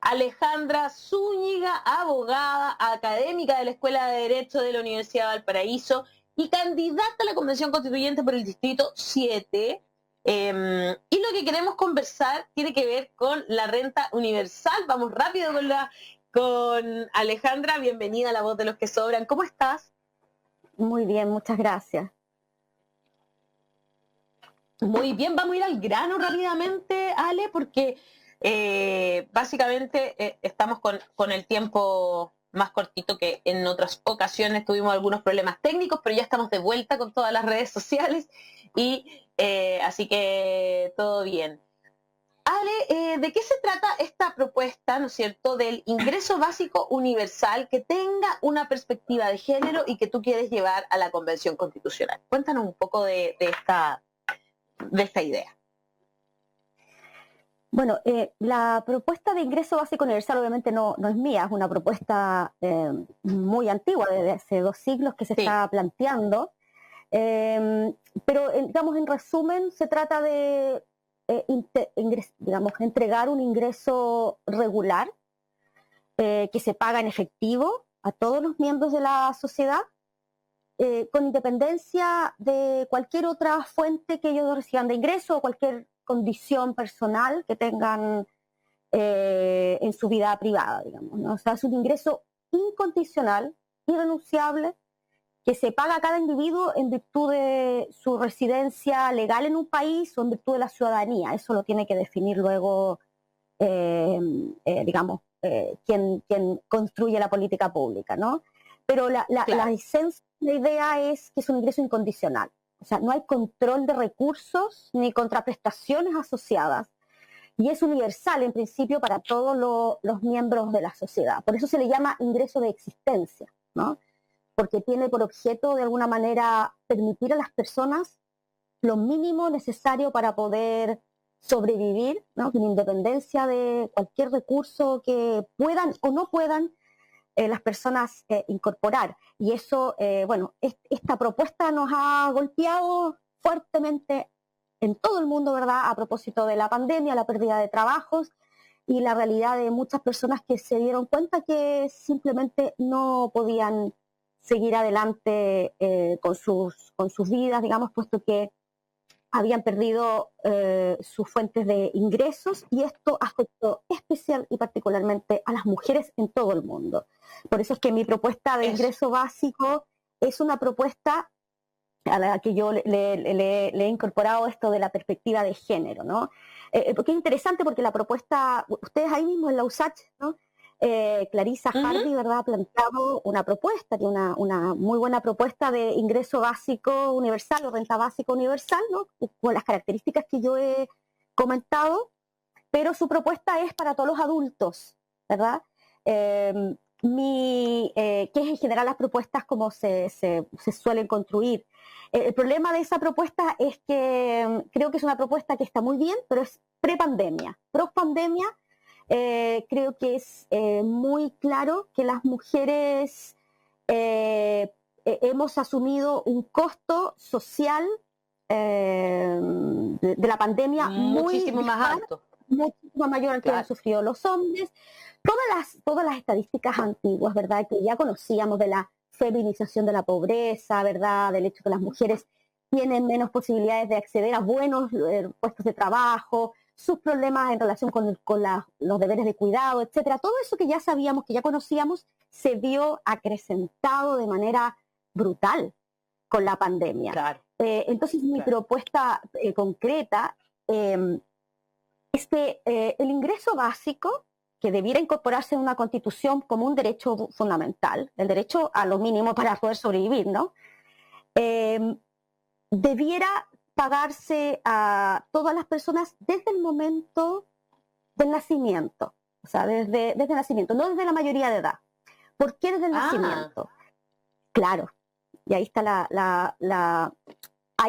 Alejandra Zúñiga, abogada, académica de la Escuela de Derecho de la Universidad de Valparaíso y candidata a la Convención Constituyente por el Distrito 7. Y lo que queremos conversar tiene que ver con la renta universal. Vamos rápido con Alejandra. Bienvenida a La Voz de los que Sobran. ¿Cómo estás? Muy bien, muchas gracias. Muy bien, vamos a ir al grano rápidamente, Ale, porque básicamente estamos con el tiempo más cortito que en otras ocasiones. Tuvimos algunos problemas técnicos, pero ya estamos de vuelta con todas las redes sociales y así que todo bien. Ale, ¿de qué se trata esta propuesta, ¿no es cierto?, del ingreso básico universal que tenga una perspectiva de género y que tú quieres llevar a la Convención Constitucional? Cuéntanos un poco de esta idea. Bueno, la propuesta de ingreso básico universal obviamente no es mía, es una propuesta muy antigua, desde hace 2 siglos que se está planteando, pero digamos en resumen se trata de entregar un ingreso regular que se paga en efectivo a todos los miembros de la sociedad, con independencia de cualquier otra fuente que ellos reciban de ingreso o cualquier condición personal que tengan en su vida privada, digamos, ¿no? O sea, es un ingreso incondicional, irrenunciable, que se paga a cada individuo en virtud de su residencia legal en un país o en virtud de la ciudadanía. Eso lo tiene que definir luego, quien construye la política pública, ¿no? Pero la esencia, la idea es que es un ingreso incondicional. O sea, no hay control de recursos ni contraprestaciones asociadas. Y es universal, en principio, para todos los miembros de la sociedad. Por eso se le llama ingreso de existencia, ¿no? Porque tiene por objeto, de alguna manera, permitir a las personas lo mínimo necesario para poder sobrevivir, ¿no? Con independencia de cualquier recurso que puedan o no puedan las personas incorporar. Y eso, esta propuesta nos ha golpeado fuertemente en todo el mundo, ¿verdad? A propósito de la pandemia, la pérdida de trabajos y la realidad de muchas personas que se dieron cuenta que simplemente no podían seguir adelante con sus vidas, digamos, puesto que habían perdido sus fuentes de ingresos, y esto afectó especial y particularmente a las mujeres en todo el mundo. Por eso es que mi propuesta de ingreso básico es una propuesta a la que yo le he incorporado esto de la perspectiva de género, ¿no? Porque es interesante porque la propuesta, ustedes ahí mismo en la USACH, ¿no? Clarisa Hardy, ¿verdad?, ha planteado una propuesta, que una muy buena propuesta de ingreso básico universal o renta básica universal, ¿no?, con las características que yo he comentado, pero su propuesta es para todos los adultos, ¿verdad? Que es en general las propuestas como se suelen construir. El problema de esa propuesta es que creo que es una propuesta que está muy bien, pero es pre-pandemia. Post-pandemia, creo que es muy claro que las mujeres hemos asumido un costo social de la pandemia muchísimo más alto, muchísimo mayor al que han sufrido los hombres. Todas las estadísticas antiguas, ¿verdad?, que ya conocíamos, de la feminización de la pobreza, ¿verdad?, del hecho que las mujeres tienen menos posibilidades de acceder a buenos puestos de trabajo, sus problemas en relación con los deberes de cuidado, etcétera. Todo eso que ya sabíamos, que ya conocíamos, se vio acrecentado de manera brutal con la pandemia. Claro. Entonces, mi propuesta concreta es que el ingreso básico, que debiera incorporarse en una constitución como un derecho fundamental, el derecho a lo mínimo para poder sobrevivir, ¿no?, debiera pagarse a todas las personas desde el momento del nacimiento, o sea, desde el nacimiento, no desde la mayoría de edad. ¿Por qué desde el nacimiento? Claro, y ahí está la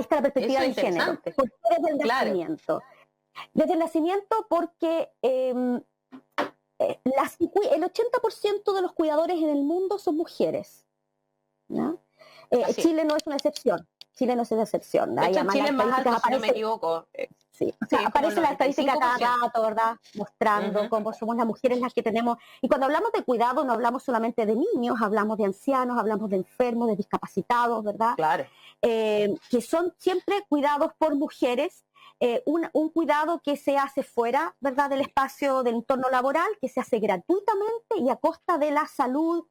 perspectiva de género. ¿Por qué desde el nacimiento? Desde el nacimiento porque el 80% de los cuidadores en el mundo son mujeres, ¿no? Chile no es una excepción. Chile no es una excepción. De hecho, Chile es más alto, si no me equivoco. Sí, o sea, aparece la estadística cada rato, ¿verdad? Mostrando cómo somos las mujeres las que tenemos. Y cuando hablamos de cuidado, no hablamos solamente de niños, hablamos de ancianos, hablamos de enfermos, de discapacitados, ¿verdad? Claro. Que son siempre cuidados por mujeres. Un cuidado que se hace fuera, ¿verdad?, del espacio del entorno laboral, que se hace gratuitamente y a costa de la salud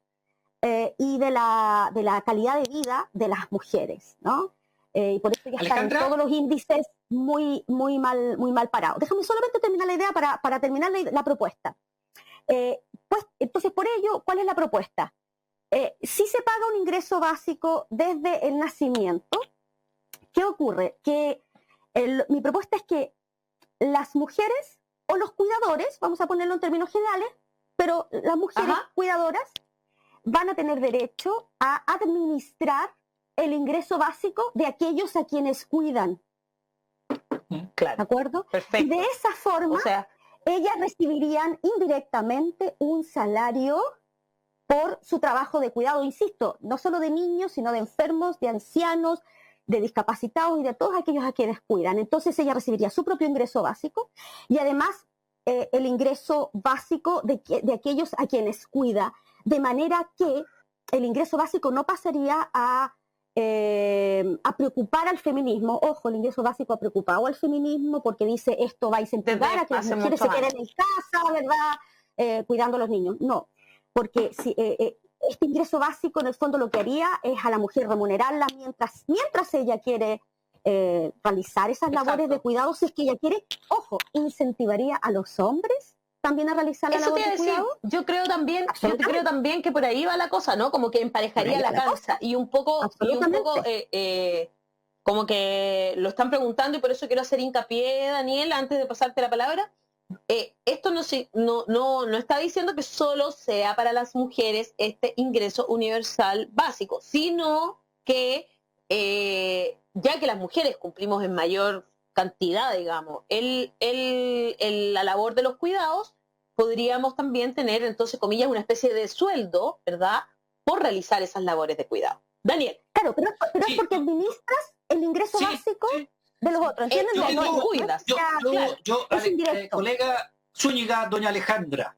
y de la calidad de vida de las mujeres, ¿no? Y por eso ya están en todos los índices muy mal parados. Déjame solamente terminar la idea para terminar la propuesta. Pues, entonces, por ello, ¿cuál es la propuesta? Si se paga un ingreso básico desde el nacimiento, ¿qué ocurre? Que mi propuesta es que las mujeres o los cuidadores, vamos a ponerlo en términos generales, pero las mujeres cuidadoras van a tener derecho a administrar el ingreso básico de aquellos a quienes cuidan. Claro. ¿De acuerdo? Perfecto. Y de esa forma, ellas recibirían indirectamente un salario por su trabajo de cuidado, insisto, no solo de niños, sino de enfermos, de ancianos, de discapacitados y de todos aquellos a quienes cuidan. Entonces ella recibiría su propio ingreso básico y además el ingreso básico de aquellos a quienes cuida, de manera que el ingreso básico no pasaría a preocupar al feminismo. Ojo, el ingreso básico ha preocupado al feminismo porque dice esto va a incentivar a que las mujeres se queden en casa, ¿verdad? Cuidando a los niños. No, porque si, este ingreso básico en el fondo lo que haría es a la mujer remunerarla mientras ella quiere realizar esas labores de cuidado, si es que ella quiere, ojo, incentivaría a los hombres también a realizar la labor de cuidado. Yo creo también que por ahí va la cosa, ¿no? Como que emparejaría la cancha y un poco como que lo están preguntando y por eso quiero hacer hincapié, Daniel, antes de pasarte la palabra. Esto no está diciendo que solo sea para las mujeres este ingreso universal básico, sino que ya que las mujeres cumplimos en mayor cantidad, digamos, la labor de los cuidados, podríamos también tener, entonces, comillas, una especie de sueldo, ¿verdad?, por realizar esas labores de cuidado. Daniel. Claro, pero es porque administras el ingreso básico de los otros, ¿entiendes? Colega Zúñiga, doña Alejandra,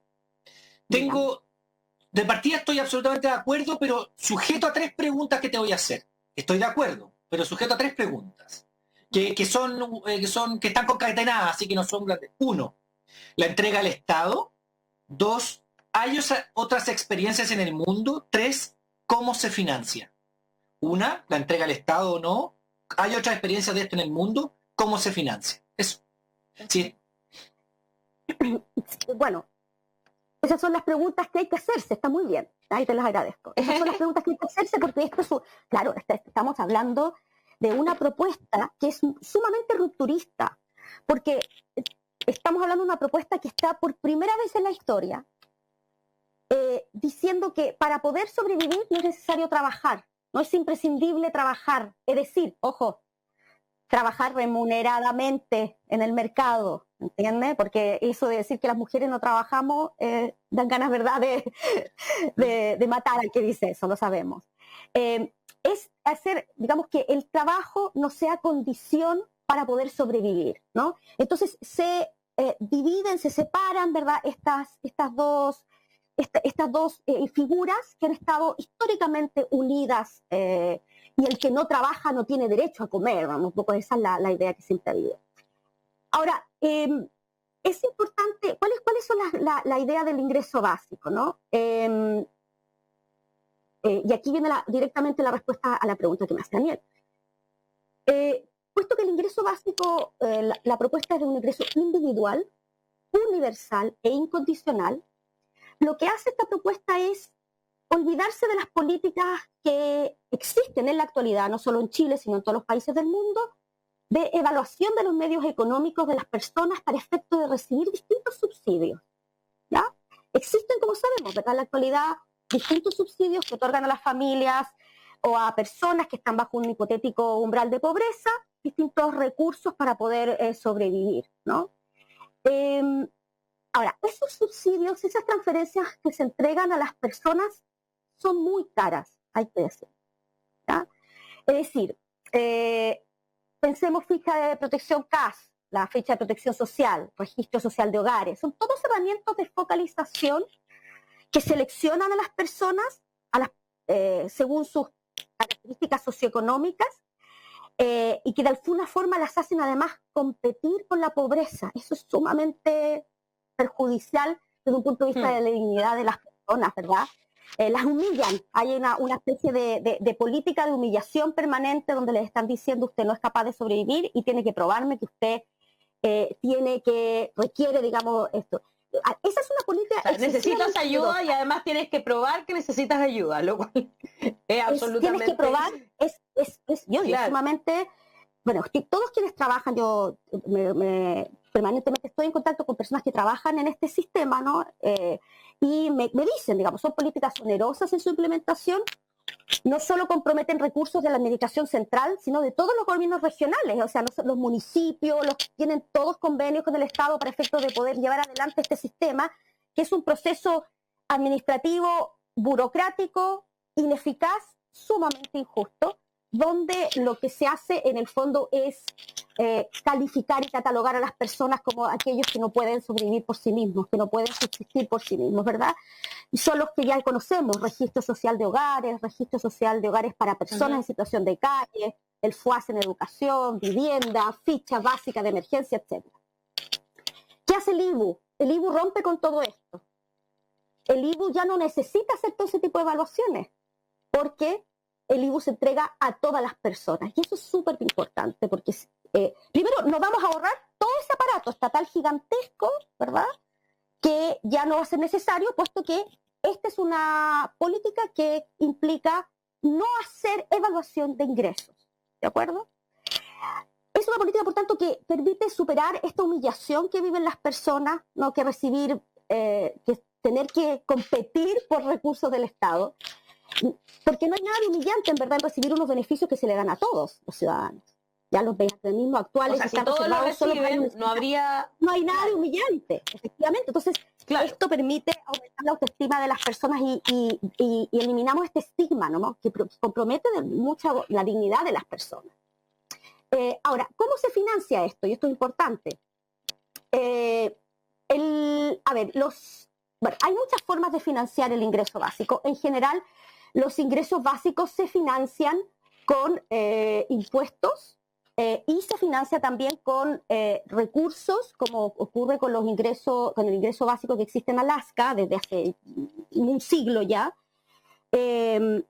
de partida estoy absolutamente de acuerdo, pero sujeto a 3 preguntas que te voy a hacer. Estoy de acuerdo, pero sujeto a 3 preguntas que están concatenadas, así que no son grandes. 1, la entrega al Estado. 2, ¿hay otras experiencias en el mundo? 3, ¿cómo se financia? 1, la entrega al Estado o no. ¿Hay otras experiencias de esto en el mundo? ¿Cómo se financia? Eso. Sí. Bueno, esas son las preguntas que hay que hacerse, está muy bien, ahí te las agradezco. Esas son las preguntas que hay que hacerse porque claro, estamos hablando de una propuesta que es sumamente rupturista, porque estamos hablando de una propuesta que está por primera vez en la historia diciendo que para poder sobrevivir no es necesario trabajar, no es imprescindible trabajar, es decir, ojo, trabajar remuneradamente en el mercado, ¿entiendes? Porque eso de decir que las mujeres no trabajamos, dan ganas, ¿verdad?, de matar al que dice eso, lo sabemos. Es hacer, digamos, que el trabajo no sea condición para poder sobrevivir, ¿no? Entonces se dividen, se separan, ¿verdad?, estas dos figuras que han estado históricamente unidas, y el que no trabaja no tiene derecho a comer, vamos, un poco esa es la idea que siempre ha habido. Ahora, es importante, ¿cuáles son la idea del ingreso básico, ¿no? Y aquí viene directamente la respuesta a la pregunta que me hace Daniel. Puesto que el ingreso básico, la propuesta es de un ingreso individual, universal e incondicional, lo que hace esta propuesta es olvidarse de las políticas que existen en la actualidad, no solo en Chile, sino en todos los países del mundo, de evaluación de los medios económicos de las personas para efecto de recibir distintos subsidios. ¿Ya? Existen, como sabemos, ¿verdad?, en la actualidad distintos subsidios que otorgan a las familias o a personas que están bajo un hipotético umbral de pobreza, distintos recursos para poder sobrevivir, ¿no? Ahora, esos subsidios, esas transferencias que se entregan a las personas son muy caras, hay que decir, ¿ya? Es decir, pensemos fija de protección CAS, la ficha de protección social, registro social de hogares, son todos herramientas de focalización que seleccionan a las personas según sus características socioeconómicas y que de alguna forma las hacen además competir con la pobreza. Eso es sumamente perjudicial desde un punto de vista de la dignidad de las personas, ¿verdad? Las humillan, hay una especie de política de humillación permanente donde les están diciendo usted no es capaz de sobrevivir y tiene que probarme que usted requiere, digamos, esto. Esa es una política... O sea, necesitas ayuda y además tienes que probar que necesitas ayuda, lo cual es absolutamente... Tienes que probar, yo digo, sumamente... Bueno, todos quienes trabajan, yo permanentemente estoy en contacto con personas que trabajan en este sistema, ¿no? Y me dicen, digamos, son políticas onerosas en su implementación, no solo comprometen recursos de la administración central, sino de todos los gobiernos regionales, o sea, los municipios, tienen todos convenios con el Estado para efectos de poder llevar adelante este sistema, que es un proceso administrativo, burocrático, ineficaz, sumamente injusto, donde lo que se hace en el fondo es calificar y catalogar a las personas como aquellos que no pueden sobrevivir por sí mismos, que no pueden subsistir por sí mismos, ¿verdad? Y son los que ya conocemos, registro social de hogares para personas en situación de calle, el FUAS en educación, vivienda, ficha básica de emergencia, etc. ¿Qué hace el IBU? El IBU rompe con todo esto. El IBU ya no necesita hacer todo ese tipo de evaluaciones, porque el IBU se entrega a todas las personas. Y eso es súper importante, porque primero nos vamos a ahorrar todo ese aparato estatal gigantesco, ¿verdad?, que ya no va a ser necesario, puesto que esta es una política que implica no hacer evaluación de ingresos, ¿de acuerdo? Es una política, por tanto, que permite superar esta humillación que viven las personas, ¿no?, que recibir, que tener que competir por recursos del Estado, porque no hay nada de humillante, en verdad, en recibir unos beneficios que se le dan a todos los ciudadanos. Ya los mecanismos actuales, o sea, si todos lo reciben, no hay nada de humillante, efectivamente. Entonces, esto permite aumentar la autoestima de las personas y eliminamos este estigma, ¿no?, que compromete mucho la dignidad de las personas. Ahora, ¿cómo se financia esto? Y esto es importante. Hay muchas formas de financiar el ingreso básico. En general, los ingresos básicos se financian con impuestos y se financia también con recursos, como ocurre con el ingreso básico que existe en Alaska desde hace un siglo ya, que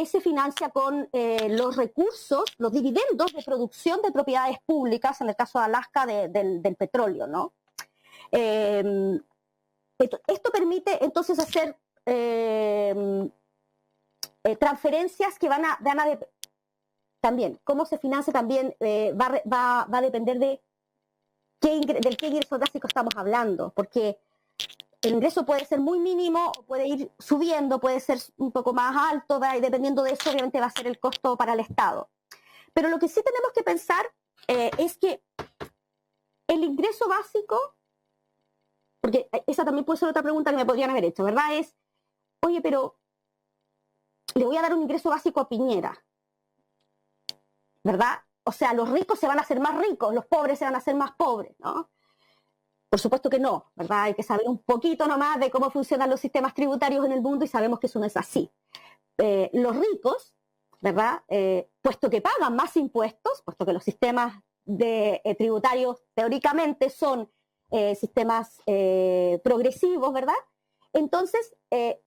se financia con los recursos, los dividendos de producción de propiedades públicas, en el caso de Alaska del petróleo, ¿no? Esto permite entonces hacer transferencias que van a también, cómo se financia también va a depender de del qué ingreso básico estamos hablando, porque el ingreso puede ser muy mínimo o puede ir subiendo, puede ser un poco más alto, y dependiendo de eso obviamente va a ser el costo para el Estado. Pero lo que sí tenemos que pensar es que el ingreso básico, porque esa también puede ser otra pregunta que me podrían haber hecho, ¿verdad? Es, oye, pero le voy a dar un ingreso básico a Piñera, ¿verdad? O sea, los ricos se van a hacer más ricos, los pobres se van a hacer más pobres, ¿no? Por supuesto que no, ¿verdad? Hay que saber un poquito nomás de cómo funcionan los sistemas tributarios en el mundo y sabemos que eso no es así. Los ricos, ¿verdad? Puesto que pagan más impuestos, puesto que los sistemas tributarios teóricamente son sistemas progresivos, ¿verdad? Entonces,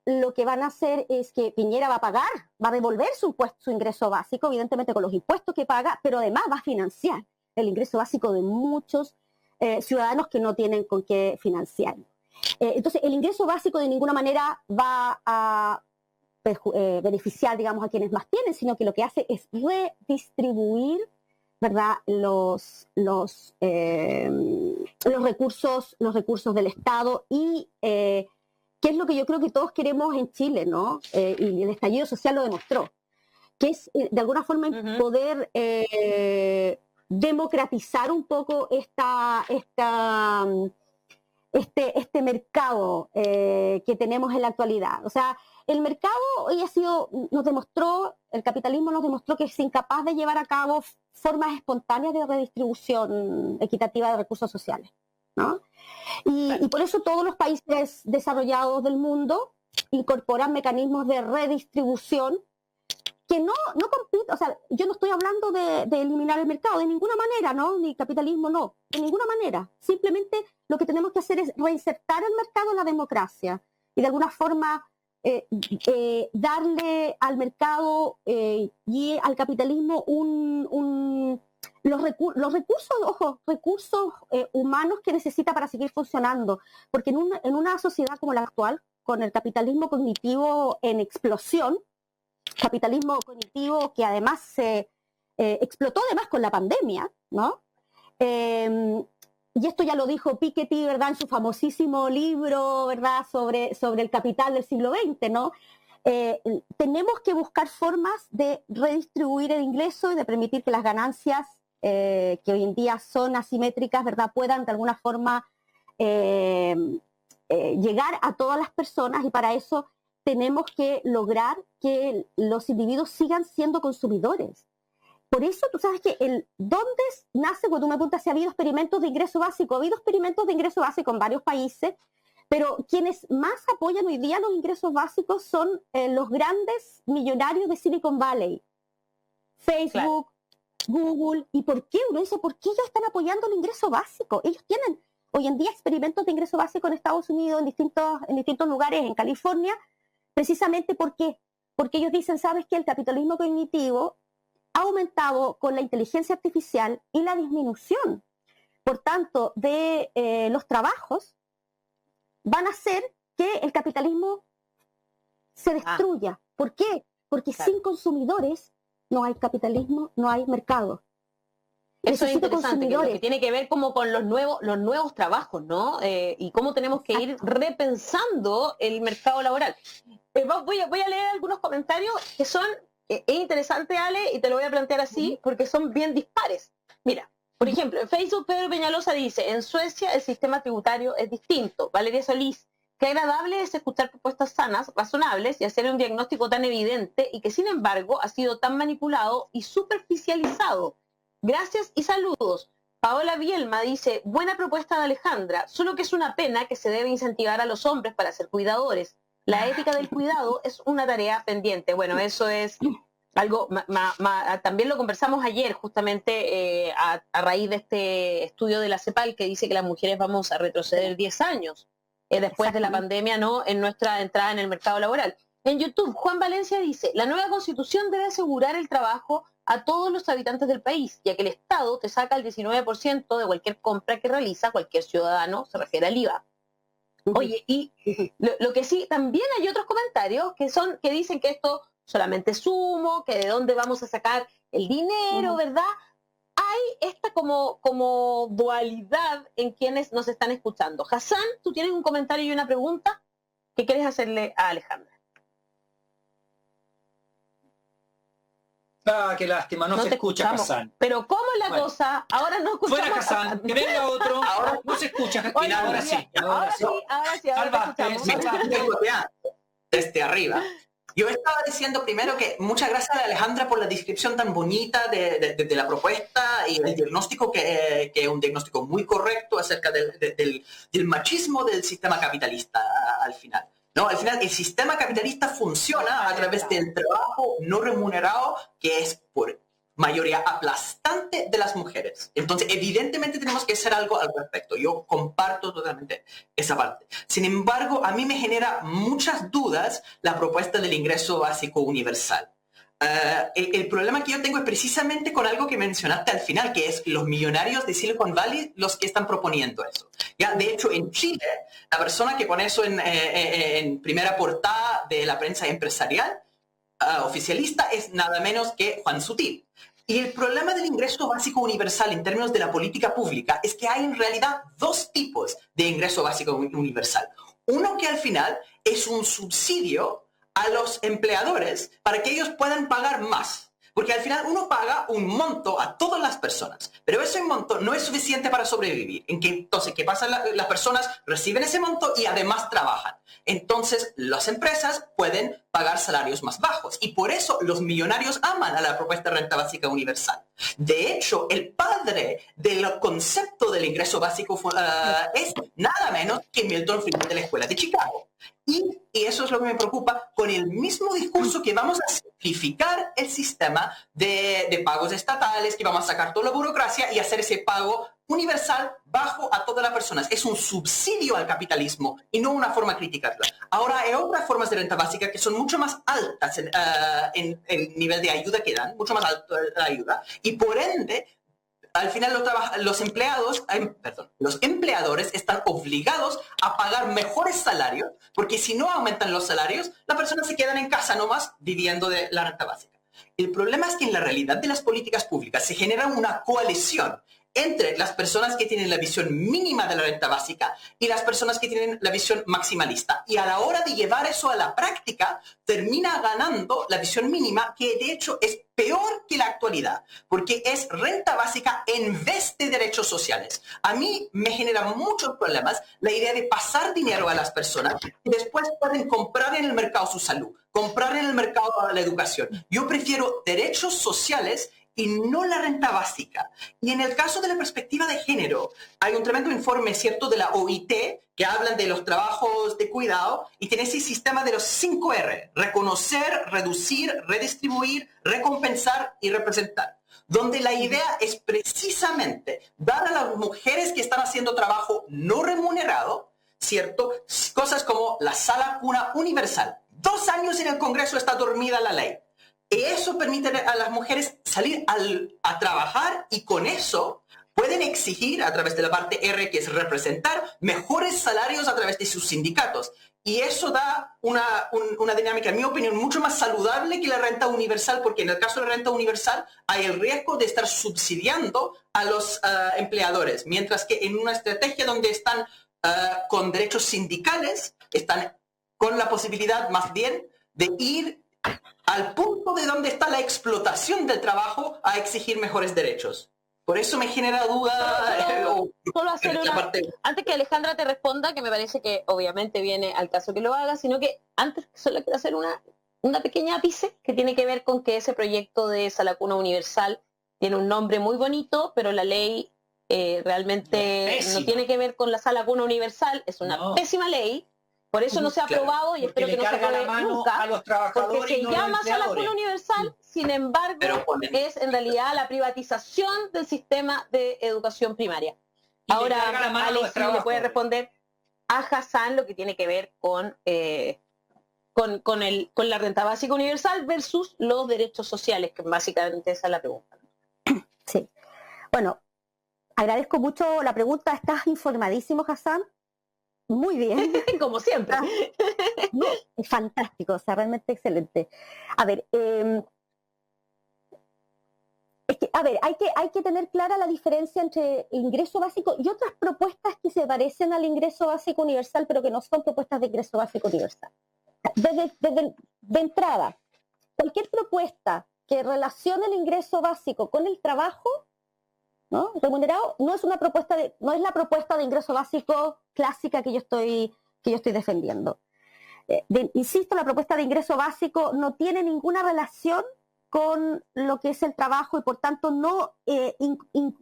lo que van a hacer es que Piñera va a devolver su ingreso básico, evidentemente con los impuestos que paga, pero además va a financiar el ingreso básico de muchos ciudadanos que no tienen con qué financiar. Entonces, el ingreso básico de ninguna manera va a beneficiar, digamos, a quienes más tienen, sino que lo que hace es redistribuir, ¿verdad?, los recursos del Estado y que es lo que yo creo que todos queremos en Chile, ¿no? Y el estallido social lo demostró, que es de alguna forma poder democratizar un poco este mercado que tenemos en la actualidad. O sea, el mercado hoy el capitalismo nos demostró que es incapaz de llevar a cabo formas espontáneas de redistribución equitativa de recursos sociales, ¿no? Y por eso todos los países desarrollados del mundo incorporan mecanismos de redistribución que no compiten. O sea, yo no estoy hablando de eliminar el mercado de ninguna manera, ¿no? Ni capitalismo, no, de ninguna manera. Simplemente lo que tenemos que hacer es reinsertar el mercado en la democracia y de alguna forma darle al mercado y al capitalismo los recursos humanos que necesita para seguir funcionando. Porque en una sociedad como la actual, con el capitalismo cognitivo en explosión, capitalismo cognitivo que además se explotó además con la pandemia, ¿no? Y esto ya lo dijo Piketty, ¿verdad?, en su famosísimo libro, ¿verdad?, sobre el capital del siglo XX, ¿no? Tenemos que buscar formas de redistribuir el ingreso y de permitir que las ganancias, que hoy en día son asimétricas, ¿verdad?, puedan de alguna forma llegar a todas las personas, y para eso tenemos que lograr que los individuos sigan siendo consumidores. Por eso tú sabes que ¿dónde nace? Cuando tú me preguntas si ha habido experimentos de ingreso básico, ha habido experimentos de ingreso básico en varios países, pero quienes más apoyan hoy día los ingresos básicos son los grandes millonarios de Silicon Valley, Facebook, claro, Google. ¿Y por qué? Uno dice, ¿por qué ellos están apoyando el ingreso básico? Ellos tienen hoy en día experimentos de ingreso básico en Estados Unidos, en distintos lugares, en California, precisamente porque ellos dicen, ¿sabes qué? El capitalismo cognitivo ha aumentado con la inteligencia artificial y la disminución, por tanto, de los trabajos, van a hacer que el capitalismo se destruya. ¿Por qué? Porque claro, sin consumidores no hay capitalismo, no hay mercado. Eso es interesante, que tiene que ver como con los nuevos trabajos, ¿no? Y cómo tenemos que ir repensando el mercado laboral. Voy a leer algunos comentarios que son, es interesante, Ale, y te lo voy a plantear así, porque son bien dispares. Mira, por ejemplo, en Facebook Pedro Peñalosa dice, en Suecia el sistema tributario es distinto. Valeria Solís, qué agradable es escuchar propuestas sanas, razonables y hacer un diagnóstico tan evidente y que sin embargo ha sido tan manipulado y superficializado. Gracias y saludos. Paola Bielma dice, buena propuesta de Alejandra, solo que es una pena que se debe incentivar a los hombres para ser cuidadores. La ética del cuidado es una tarea pendiente. Bueno, eso es algo, también lo conversamos ayer justamente a raíz de este estudio de la CEPAL que dice que las mujeres vamos a retroceder 10 años después de la pandemia, ¿no?, en nuestra entrada en el mercado laboral. En YouTube, Juan Valencia dice, la nueva Constitución debe asegurar el trabajo a todos los habitantes del país, ya que el Estado te saca el 19% de cualquier compra que realiza cualquier ciudadano, se refiere al IVA. Oye, y lo que sí, también hay otros comentarios que dicen que esto solamente es humo, que de dónde vamos a sacar el dinero, ¿verdad? Hay esta como dualidad en quienes nos están escuchando. Hassan, tú tienes un comentario y una pregunta que quieres hacerle a Alejandra. Ah, qué lástima, no se escucha Hassan. Pero ¿cómo es la cosa? Ahora no escuchamos. Fuera Hassan, que venga otro. Ahora no se escucha. Oye, ahora sí. Ahora sí. Desde arriba. Yo estaba diciendo primero que muchas gracias a Alejandra por la descripción tan bonita de la propuesta y el diagnóstico que es un diagnóstico muy correcto acerca del machismo del sistema capitalista al final. No, al final el sistema capitalista funciona a través del trabajo no remunerado, que es por mayoría aplastante de las mujeres. Entonces, evidentemente tenemos que hacer algo al respecto. Yo comparto totalmente esa parte. Sin embargo, a mí me genera muchas dudas la propuesta del ingreso básico universal. El problema que yo tengo es precisamente con algo que mencionaste al final, que es los millonarios de Silicon Valley los que están proponiendo eso. Ya, de hecho, en Chile, la persona que pone eso en primera portada de la prensa empresarial oficialista es nada menos que Juan Sutil. Y el problema del ingreso básico universal en términos de la política pública es que hay en realidad dos tipos de ingreso básico universal. Uno que al final es un subsidio a los empleadores para que ellos puedan pagar más. Porque al final uno paga un monto a todas las personas, pero ese monto no es suficiente para sobrevivir. Entonces, ¿qué pasa? Las personas reciben ese monto y además trabajan. Entonces, las empresas pueden pagar salarios más bajos y por eso los millonarios aman a la propuesta de renta básica universal. De hecho, el padre del concepto del ingreso básico es nada menos que Milton Friedman de la Escuela de Chicago. Y eso es lo que me preocupa, con el mismo discurso que vamos a simplificar el sistema de pagos estatales, que vamos a sacar toda la burocracia y hacer ese pago universal bajo a todas las personas. Es un subsidio al capitalismo y no una forma de criticarla. Ahora hay otras formas de renta básica que son mucho más altas en el nivel de ayuda que dan, mucho más alta la ayuda, y por ende, al final los empleadores están obligados a pagar mejores salarios, porque si no aumentan los salarios, las personas se quedan en casa nomás viviendo de la renta básica. El problema es que en la realidad de las políticas públicas se genera una coalición entre las personas que tienen la visión mínima de la renta básica y las personas que tienen la visión maximalista. Y a la hora de llevar eso a la práctica, termina ganando la visión mínima, que de hecho es peor que la actualidad, porque es renta básica en vez de derechos sociales. A mí me genera muchos problemas la idea de pasar dinero a las personas y después pueden comprar en el mercado su salud, comprar en el mercado la educación. Yo prefiero derechos sociales y no la renta básica. Y en el caso de la perspectiva de género, hay un tremendo informe, ¿cierto?, de la OIT, que hablan de los trabajos de cuidado y tiene ese sistema de los 5 R: reconocer, reducir, redistribuir, recompensar y representar. Donde la idea es precisamente dar a las mujeres que están haciendo trabajo no remunerado, ¿cierto?, cosas como la sala cuna universal. 2 años en el Congreso está dormida la ley. Eso permite a las mujeres salir a trabajar y con eso pueden exigir a través de la parte R, que es representar, mejores salarios a través de sus sindicatos. Y eso da una dinámica, en mi opinión, mucho más saludable que la renta universal, porque en el caso de la renta universal hay el riesgo de estar subsidiando a los empleadores, mientras que en una estrategia donde están con derechos sindicales, están con la posibilidad más bien de ir al punto de donde está la explotación del trabajo a exigir mejores derechos. Por eso me genera duda. Antes que Alejandra te responda, que me parece que obviamente viene al caso que lo haga, sino que antes solo quiero hacer una pequeña ápice que tiene que ver con que ese proyecto de sala cuna universal tiene un nombre muy bonito, pero la ley realmente no tiene que ver con la sala cuna universal, es una pésima ley. Por eso no se ha aprobado y espero que no se apruebe nunca, a los trabajadores, porque se llama sala cuna universal, sin embargo, es en realidad la privatización del sistema de educación primaria. Ahora, Alex le puede responder a Hassan lo que tiene que ver con la renta básica universal versus los derechos sociales, que básicamente esa es la pregunta. Sí. Bueno, agradezco mucho la pregunta. Estás informadísimo, Hassan. Muy bien. Como siempre. No, es fantástico, o sea, realmente excelente. A ver, hay que tener clara la diferencia entre ingreso básico y otras propuestas que se parecen al ingreso básico universal, pero que no son propuestas de ingreso básico universal. De entrada, cualquier propuesta que relacione el ingreso básico con el trabajo, ¿no?, remunerado, no es la propuesta de ingreso básico clásica que yo estoy defendiendo. Insisto, la propuesta de ingreso básico no tiene ninguna relación con lo que es el trabajo y por tanto no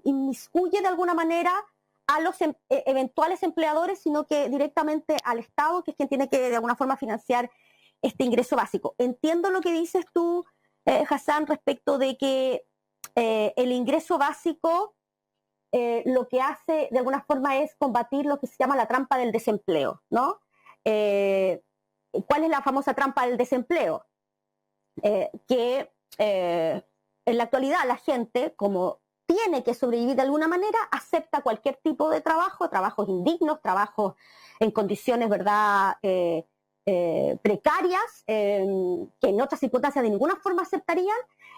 inmiscuye de alguna manera a los eventuales empleadores, sino que directamente al Estado, que es quien tiene que de alguna forma financiar este ingreso básico. Entiendo lo que dices tú, Hassan, respecto de que el ingreso básico lo que hace de alguna forma es combatir lo que se llama la trampa del desempleo, ¿no? ¿Cuál es la famosa trampa del desempleo? Que en la actualidad la gente, como tiene que sobrevivir de alguna manera, acepta cualquier tipo de trabajo, trabajos indignos, trabajos en condiciones, ¿verdad?, precarias, que en otras circunstancias de ninguna forma aceptarían,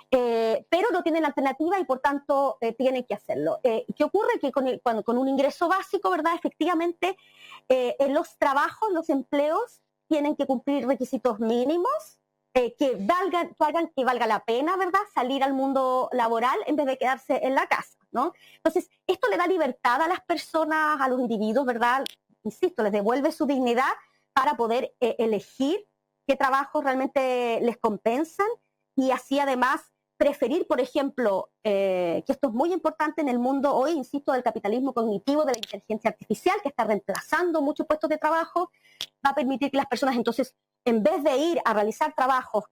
pero no tienen alternativa y por tanto tienen que hacerlo. ¿Qué ocurre? Que con un ingreso básico, ¿verdad?, efectivamente los trabajos, los empleos tienen que cumplir requisitos mínimos hagan que valga la pena, ¿verdad?, salir al mundo laboral en vez de quedarse en la casa, ¿no? Entonces, esto le da libertad a las personas, a los individuos, ¿verdad? Insisto, les devuelve su dignidad para poder elegir qué trabajos realmente les compensan y así además preferir, por ejemplo, que esto es muy importante en el mundo hoy, insisto, del capitalismo cognitivo, de la inteligencia artificial, que está reemplazando muchos puestos de trabajo, va a permitir que las personas entonces, en vez de ir a realizar trabajos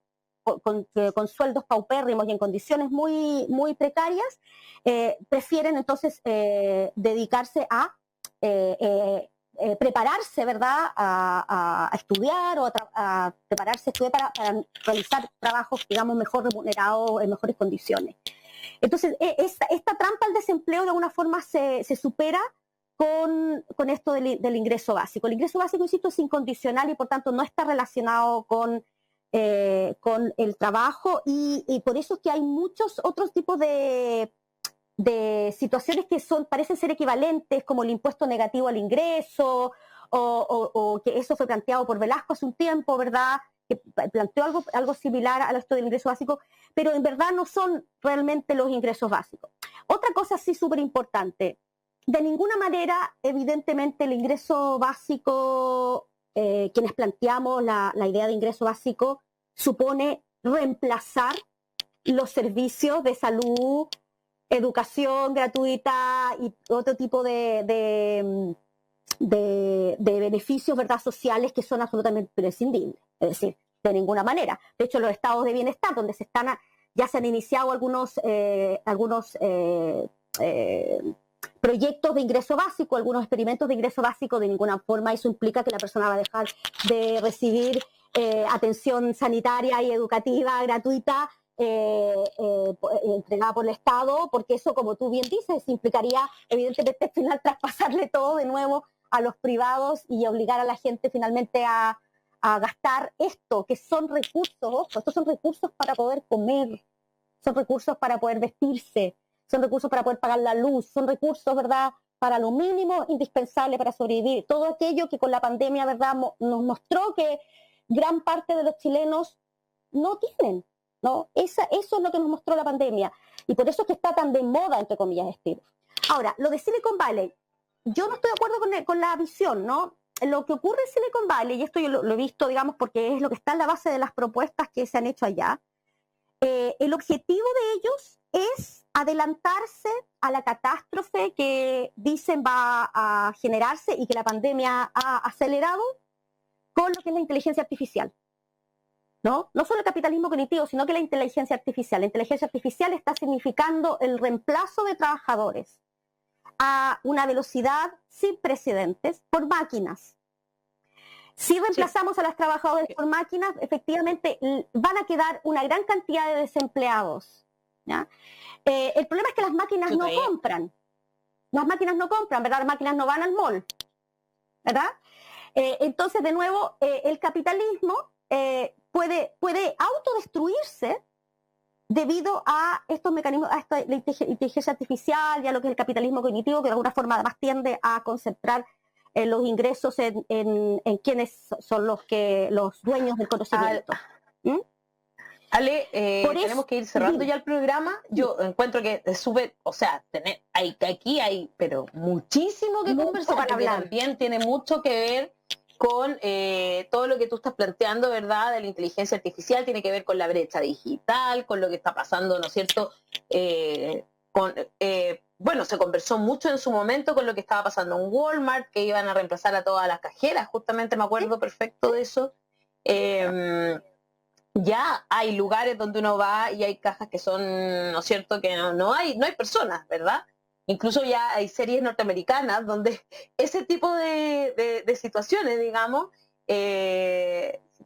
con sueldos paupérrimos y en condiciones muy, muy precarias, prefieren entonces dedicarse a prepararse, ¿verdad?, a estudiar o a prepararse para realizar trabajos, digamos, mejor remunerados, en mejores condiciones. Entonces, esta trampa al desempleo de alguna forma se supera con esto del ingreso básico. El ingreso básico, insisto, es incondicional y por tanto no está relacionado con el trabajo y por eso es que hay muchos otros tipos de situaciones que parecen ser equivalentes, como el impuesto negativo al ingreso, o que eso fue planteado por Velasco hace un tiempo, ¿verdad?, que planteó algo similar a esto del ingreso básico, pero en verdad no son realmente los ingresos básicos. Otra cosa sí súper importante, de ninguna manera, evidentemente, el ingreso básico, quienes planteamos la idea de ingreso básico, supone reemplazar los servicios de salud, educación gratuita y otro tipo de beneficios, ¿verdad?, sociales que son absolutamente prescindibles. Es decir, de ninguna manera. De hecho, los estados de bienestar, donde ya se han iniciado algunos proyectos de ingreso básico, algunos experimentos de ingreso básico, de ninguna forma eso implica que la persona va a dejar de recibir atención sanitaria y educativa gratuita entregada por el Estado, porque eso, como tú bien dices, implicaría evidentemente al final traspasarle todo de nuevo a los privados y obligar a la gente finalmente a gastar esto, que son recursos, ojo, estos son recursos para poder comer, son recursos para poder vestirse, son recursos para poder pagar la luz, son recursos, ¿verdad?, para lo mínimo indispensable para sobrevivir. Todo aquello que con la pandemia, ¿verdad?, nos mostró que gran parte de los chilenos no tienen, ¿no? Eso es lo que nos mostró la pandemia. Y por eso es que está tan de moda, entre comillas, estilo. Ahora, lo de Silicon Valley, yo no estoy de acuerdo con la visión, ¿no? Lo que ocurre en Silicon Valley, y esto yo lo he visto, digamos, porque es lo que está en la base de las propuestas que se han hecho allá, el objetivo de ellos es adelantarse a la catástrofe que dicen va a generarse y que la pandemia ha acelerado con lo que es la inteligencia artificial. ¿No? No solo el capitalismo cognitivo, sino que la inteligencia artificial. La inteligencia artificial está significando el reemplazo de trabajadores a una velocidad sin precedentes por máquinas. Si reemplazamos a los trabajadores por máquinas, efectivamente van a quedar una gran cantidad de desempleados, ¿ya? El problema es que las máquinas no compran. Las máquinas no compran, ¿verdad? Las máquinas no van al mall, ¿verdad? Entonces, de nuevo, el capitalismo puede autodestruirse debido a estos mecanismos, a la inteligencia artificial y a lo que es el capitalismo cognitivo, que de alguna forma además tiende a concentrar los ingresos en quienes son los dueños del conocimiento. Ale, tenemos que ir cerrando ya el programa. Yo encuentro que es súper, o sea, aquí hay pero muchísimo que conversar, para hablar. También tiene mucho que ver con todo lo que tú estás planteando, ¿verdad?, de la inteligencia artificial, tiene que ver con la brecha digital, con lo que está pasando, ¿no es cierto? Bueno, se conversó mucho en su momento con lo que estaba pasando en Walmart, que iban a reemplazar a todas las cajeras, justamente me acuerdo perfecto de eso. Ya hay lugares donde uno va y hay cajas que son, ¿no es cierto?, que no hay personas, ¿verdad? Incluso ya hay series norteamericanas donde ese tipo de situaciones, digamos,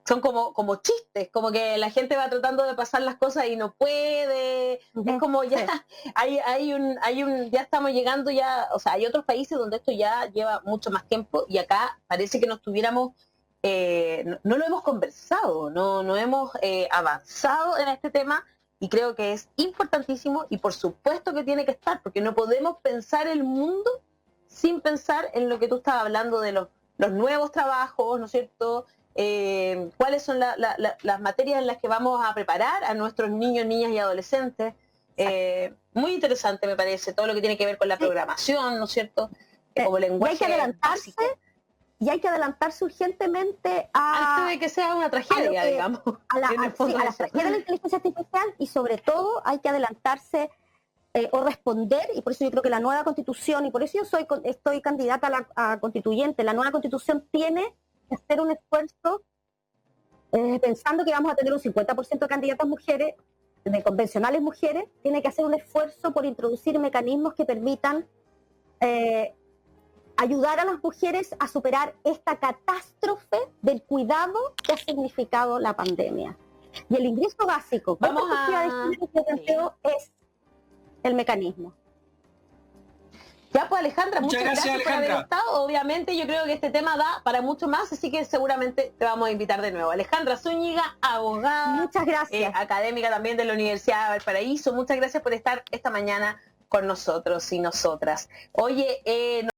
son como chistes, como que la gente va tratando de pasar las cosas y no puede. Es como ya ya estamos llegando ya, o sea, hay otros países donde esto ya lleva mucho más tiempo y acá parece que nos tuviéramos, no lo hemos conversado, no hemos avanzado en este tema. Y creo que es importantísimo y por supuesto que tiene que estar, porque no podemos pensar el mundo sin pensar en lo que tú estabas hablando de los nuevos trabajos, ¿no es cierto? cuáles son las materias en las que vamos a preparar a nuestros niños, niñas y adolescentes. Muy interesante me parece, todo lo que tiene que ver con la programación, ¿no es cierto? Como lenguaje básico. Y hay que adelantarse urgentemente antes de que sea una tragedia, digamos. A la tragedia de la inteligencia artificial, y sobre todo hay que adelantarse o responder, y por eso yo creo que la nueva constitución, y por eso yo estoy candidata a constituyente, la nueva constitución tiene que hacer un esfuerzo, pensando que vamos a tener un 50% de candidatas mujeres, de convencionales mujeres, tiene que hacer un esfuerzo por introducir mecanismos que permitan ayudar a las mujeres a superar esta catástrofe del cuidado que ha significado la pandemia. Y el ingreso básico, con perspectiva de género, que planteo es el mecanismo. Ya pues, Alejandra, muchas gracias por haber estado. Obviamente yo creo que este tema da para mucho más, así que seguramente te vamos a invitar de nuevo. Alejandra Zúñiga, abogada, muchas gracias, académica también de la Universidad de Valparaíso. Muchas gracias por estar esta mañana con nosotros y nosotras. Oye,